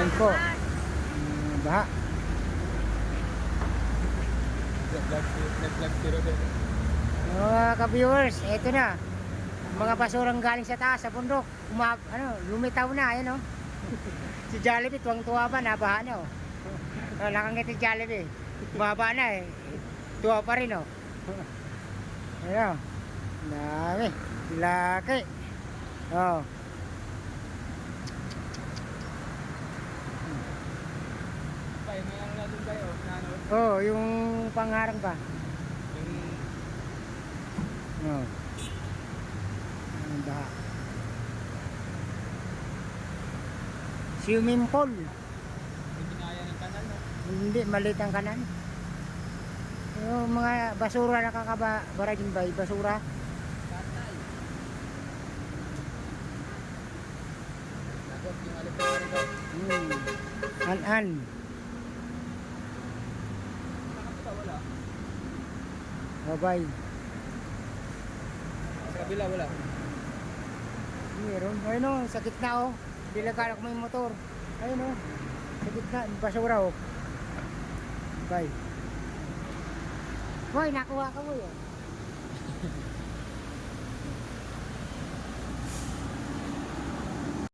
Ayan po. Baha. Nag-vlog zero din. Mga ka-viewers, eto na. Mga basurang galing sa taas, sa bundok. Lumitaw na, ayan o. Si Jollibee, tuwang-tuwa ba? Nabaha na o. Nakangiti si Jollibee. Bumaba na eh. Tuwa pa rin o. Ayan o. Dami. Laki. O. May ano na dun kayo? Oh, yung pangharang ba? Oh. Ang baha. Swimming pool. Yung kinaya ng kanal, no? Hindi, maliit ang kanan. Yung mga basura nakakabara din ba? Basura. Katay. Lagot yung alipin ko. An-an. Nakapita, wala. Babay. Sa kabila, wala. Meron. Ayun o, sa gitna o. Bilagala ko may motor. Ayun o. Sa gitna, basura o. Bye. Boy, nakuha ka mo yun.